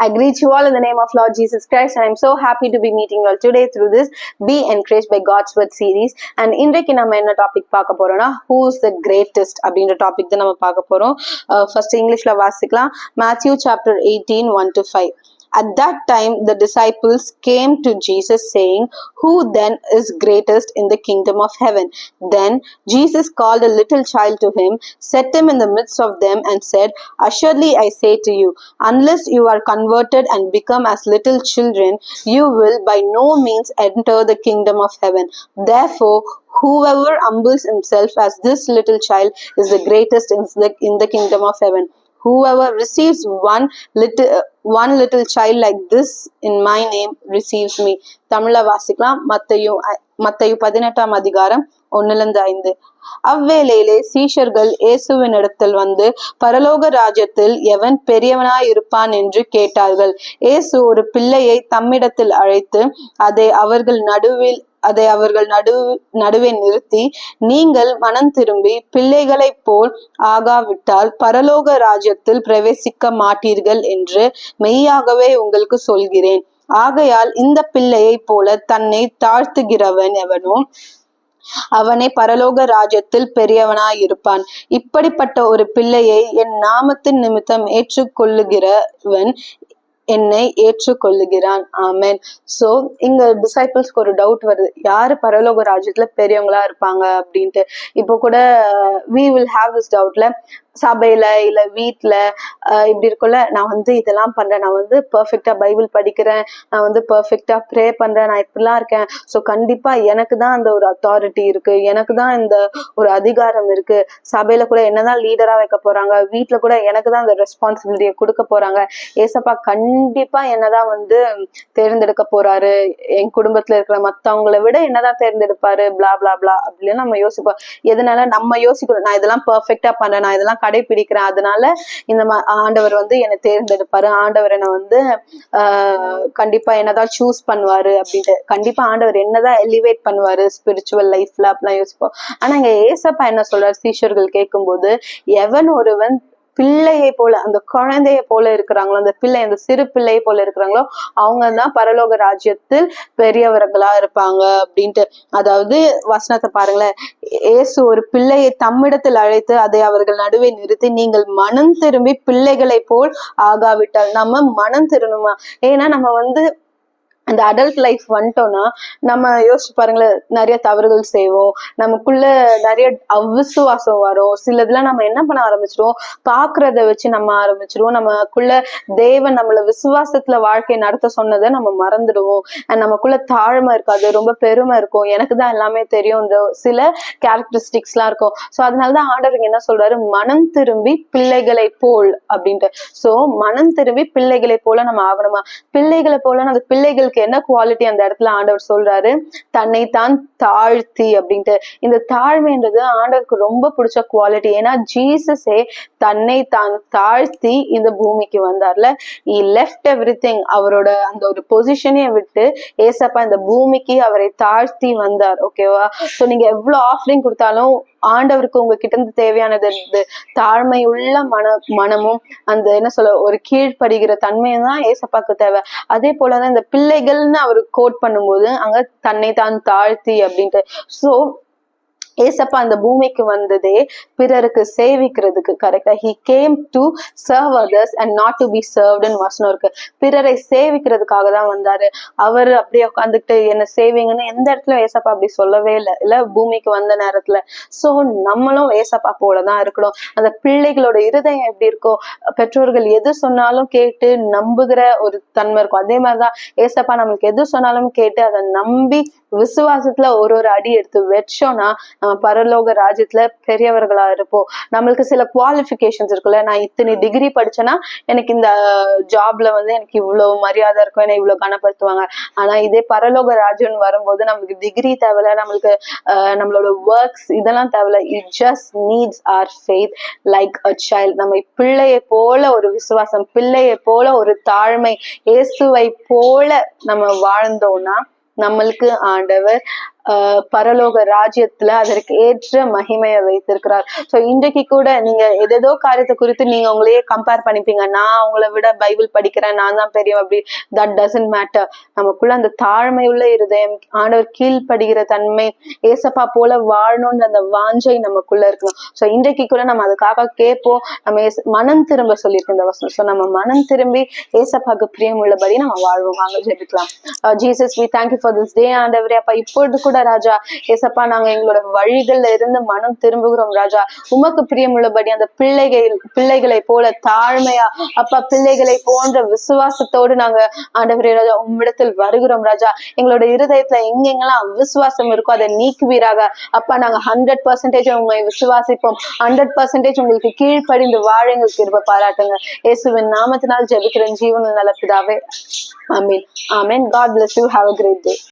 I greet you all in the name of Lord Jesus Christ, and I'm so happy to be meeting you all today through this Be Encouraged by God's Word series. And இன்றைக்கு நம்ம என்ன topic பார்க்க போறோம்னா who's the greatest அப்படின்ற topic தான் நம்ம பார்க்க போறோம். ஃபர்ஸ்ட் இங்கிலீஷ்ல வாசிக்கலாம். Matthew chapter 18, 1-5. At that time, the disciples came to Jesus saying, "Who then is greatest in the kingdom of heaven?" Then Jesus called a little child to him, set him in the midst of them, and said, "Assuredly I say to you, unless you are converted and become as little children, you will by no means enter the kingdom of heaven. Therefore, whoever humbles himself as this little child is the greatest in the kingdom of heaven. Whoever receives one little child like this in my name receives me." தமிழ்ல வாசிக்கலாம். மத்தேயு 18 அதிகாரம் 1-5. அவ்வேளையிலே சீஷர்கள் இயேசுவினிடத்தில் வந்து, பரலோக ராஜ்யத்தில் எவன் பெரியவனாய் இருப்பான் என்று கேட்டார்கள். இயேசு ஒரு பிள்ளையை தம்மிடத்தில் அழைத்து அதை அவர்கள் நடுவே நிறுத்தி, நீங்கள் மனம் திரும்பி பிள்ளைகளைப் போல் ஆகாவிட்டால் பரலோக ராஜ்யத்தில் பிரவேசிக்க மாட்டீர்கள் என்று மெய்யாகவே உங்களுக்கு சொல்கிறேன். ஆகையால் இந்த பிள்ளையை போல தன்னை தாழ்த்துகிறவன் எவனோ அவனே பரலோக ராஜ்யத்தில் பெரியவனாயிருப்பான். இப்படிப்பட்ட ஒரு பிள்ளையை என் நாமத்தின் நிமித்தம் ஏற்றுக்கொள்ளுகிறவன் என்னை ஏற்றுக்கொள்ளுகிறான். ஆமென். சோ இங்க டிசைபிள்ஸ்க்கு ஒரு டவுட் வருது, யாரு பரலோக ராஜ்யத்துல பெரியவங்களா இருப்பாங்க அப்படின்ட்டு. இப்போ கூட we will have this doubtல, சபையில இல்ல வீட்டுல இப்படி இருக்கும்ல, நான் வந்து இதெல்லாம் பண்றேன், நான் வந்து பெர்ஃபெக்டா பைபிள் படிக்கிறேன், நான் வந்து பெர்ஃபெக்டா ப்ரே பண்றேன், நான் இப்படிலாம் இருக்கேன், சோ கண்டிப்பா எனக்கு தான் அந்த ஒரு அத்தாரிட்டி இருக்கு, எனக்கு தான் இந்த ஒரு அதிகாரம் இருக்கு, சபையில கூட என்னதான் லீடரா வைக்க போறாங்க, வீட்டுல கூட எனக்கு தான் அந்த ரெஸ்பான்சிபிலிட்டியை கொடுக்க போறாங்க, ஏசப்பா கண்டிப்பா என்னதான் வந்து தேர்ந்தெடுக்க போறாரு, என் குடும்பத்துல இருக்கிற மத்தவங்களை விட என்னதான் தேர்ந்தெடுப்பாரு, பிளா பிளா பிளா அப்படின்னு நம்ம யோசிப்போம். எதனால நம்ம யோசிக்கிறோம், நான் இதெல்லாம் பெர்ஃபெக்டா பண்றேன், நான் இதெல்லாம் கடைபிடிக்கிறேன், அதனால இந்த ஆண்டவர் வந்து என்னை தேர்ந்தெடுப்பாரு, ஆண்டவர் என்ன வந்து கண்டிப்பா என்னதான் சூஸ் பண்ணுவாரு அப்படின்ட்டு. கண்டிப்பா ஆண்டவர் என்னதான் எலிவேட் பண்ணுவாரு ஸ்பிரிச்சுவல் லைஃப்ல அப்படிலாம் யோசிப்போம். ஆனா இங்க ஏசப்பா என்ன சொல்றாரு, சீஷர்கள் கேட்கும் போது, எவன் ஒருவன் பிள்ளையை போல, அந்த குழந்தைய போல இருக்கிறாங்களோ, அந்த பிள்ளை, அந்த சிறு பிள்ளையை போல இருக்கிறாங்களோ, அவங்கதான் பரலோக ராஜ்யத்தில் பெரியவர்களா இருப்பாங்க அப்படின்ட்டு. அதாவது வசனத்தை பாருங்களேன், இயேசு ஒரு பிள்ளையை தம்மிடத்தில் அழைத்து அதை அவர்கள் நடுவே நிறுத்தி, நீங்கள் மனம் திரும்பி பிள்ளைகளை போல் ஆகாவிட்டால். நம்ம மனம் திரும்பணுமா? ஏன்னா நம்ம வந்து அந்த அடல்ட் லைஃப் வந்துட்டோம்னா நம்ம யோசிச்சு பாருங்களேன், நிறைய தவறுகள் செய்வோம், நமக்குள்ள நிறைய அவிசுவாசம் வரும், சிலதுலாம் நம்ம என்ன பண்ண ஆரம்பிச்சிருவோம், பாக்குறத வச்சு நம்ம ஆரம்பிச்சிருவோம், நமக்குள்ள தேவன் நம்மள விசுவாசத்துல வாழ்க்கை நடத்த சொன்னதை நம்ம மறந்துடுவோம், நமக்குள்ள தாழ்மை இருக்காது, ரொம்ப பெருமை இருக்கும், எனக்கு தான் எல்லாமே தெரியும், சில கேரக்டரிஸ்டிக்ஸ் எல்லாம் இருக்கும். சோ அதனாலதான் ஆண்டவர் என்ன சொல்றாரு, மனம் திரும்பி பிள்ளைகளை போல் அப்படின்ட்டு. சோ மனம் திரும்பி பிள்ளைகளை போல நம்ம ஆகணுமா? பிள்ளைகளை போல அந்த பிள்ளைகளுக்கு என்ன குவாலிட்டி அந்த இடத்துல ஆண்டவர் சொல்றாரு, தன்னை தான் தாழ்த்தி அப்படின்ட்டு. இந்த தாழ்மைன்றது ஆண்டவருக்கு ரொம்ப பிடிச்ச குவாலிட்டி. ஏன்னா ஜீசஸே தன்னை தான் தாழ்த்தி இந்த பூமிக்கு வந்தார்ல. he left everything, அவரோட அந்த ஒரு பொசிஷனே விட்டு ஏசப்பா இந்த பூமிக்கு அவரை தாழ்த்தி வந்தார். ஓகேவா? சோ நீங்க எவ்வளவு ஆஃபரிங் கொடுத்தாலும் ஆண்டவருக்கு உங்ககிட்ட இருந்து தேவையானது தாழ்மை உள்ள மனமும் அந்த என்ன சொல்ல ஒரு கீழ்ப்படுகிற தன்மையும் தான் ஏசப்பாக்கு தேவை. அதே போலதான் இந்த பிள்ளைகள்னு அவர் கோட் பண்ணும்போது அங்க தன்னை தான் தாழ்த்தி அப்படின்ட்டு. சோ ஏசப்பா அந்த பூமிக்கு வந்ததே பிறருக்கு சேவிக்கிறதுக்கு. கரெக்டா? he came to serve others and not to be served ன்னு வசனம் இருக்கு. பிறரை சேவிக்கிறதுக்காக தான் வந்தாரு. அவர் அப்படியே உட்காந்துட்டு என்ன சேவிங்கன்னு எந்த இடத்துல ஏசப்பா அப்படி சொல்லவே இல்ல பூமிக்கு வந்த நேரத்துல. சோ நம்மளும் ஏசப்பா போலதான் இருக்கணும். அந்த பிள்ளைகளோட இருதயம் எப்படி இருக்கோ, பெற்றோர்கள் எது சொன்னாலும் கேட்டு நம்புகிற ஒரு தன்மை இருக்கும். அதே மாதிரிதான் ஏசப்பா நம்மளுக்கு எது சொன்னாலும் கேட்டு அதை நம்பி விசுவாசத்துல ஒரு அடி எடுத்து வச்சோம்னா நம்ம பரலோக ராஜ்யத்துல பெரியவர்களா இருப்போம். நம்மளுக்கு சில குவாலிஃபிகேஷன்ஸ் இருக்குல்ல, நான் இத்தனை டிகிரி படிச்சேன்னா எனக்கு இந்த ஜாப்ல வந்து எனக்கு இவ்வளவு மரியாதை இருக்கும், என்ன இவ்வளவு கனப்படுத்துவாங்க. ஆனா இதே பரலோக ராஜ்யம் வரும்போது நம்மளுக்கு டிகிரி தேவையில்ல, நம்மளுக்கு நம்மளோட ஒர்க்ஸ் இதெல்லாம் தேவையில்ல. It just needs R faith like a child. நம்ம பிள்ளையை போல ஒரு விசுவாசம், பிள்ளையை போல ஒரு தாழ்மை, இயேசுவை போல நம்ம வாழ்ந்தோம்னா நம்மளுக்கு ஆண்டவர் பரலோக ராஜ்யத்துல அதற்கு ஏற்ற மகிமையை வைத்திருக்கிறார். சோ இன்றைக்கு கூட நீங்க ஏதேதோ காரியத்தை குறித்து நீங்க உங்களையே கம்பேர் பண்ணிப்பீங்க. நான் உங்களை விட பைபிள் படிக்கிறேன், நான் தான் பெரியவன், அப்படி தட் டசன்ட் மேட்டர். நமக்குள்ள அந்த தாழ்மை உள்ள இருதயம், ஆண்டவர் கீழ்ப்படுகிற தன்மை, ஏசப்பா போல வாழணும்ன்ற அந்த வாஞ்சை நமக்குள்ள இருக்கணும். சோ இன்றைக்கு கூட நம்ம அதுக்காக கேட்போம். நம்ம மனம் திரும்ப சொல்லியிருக்கு இந்த வசனம். சோ நம்ம மனம் திரும்பி ஏசப்பாக்கு பிரியம் உள்ளபடி நம்ம வாழ்வோம். வாங்க ஜெபிக்கலாம். Jesus, we thank you for this day. ஆண்டவரே அப்பா, இப்பொழுது கூட ராஜா ஏசப்பா நாங்க எங்களோட வழிகள்ல இருந்து மனம் திரும்புகிறோம் ராஜா. உமக்கு பிரியமுள்ளபடி அந்த பிள்ளைகளை போல தாழ்மையா அப்பா, பிள்ளைகளை போன்ற விசுவாசத்தோடு நாங்க ஆண்டவரே ராஜா உம்மிடத்தில் வருகிறோம் ராஜா. எங்களோட இருதயத்துல எங்கெங்கெல்லாம் அவிசுவாசம் இருக்கோ அதை நீக்குவீராக அப்பா. நாங்க 100% உங்களை விசுவாசிப்போம். 100% உங்களுக்கு கீழ்ப்படிந்து வாழ எங்களுக்கு கிருபை பாராட்டுங்க. இயேசுவின் நாமத்தினால் ஜெபிக்கிறேன் ஜீவன் நல்ல பிதாவே. ஆமென். ஆமென். God bless you. Have a great day.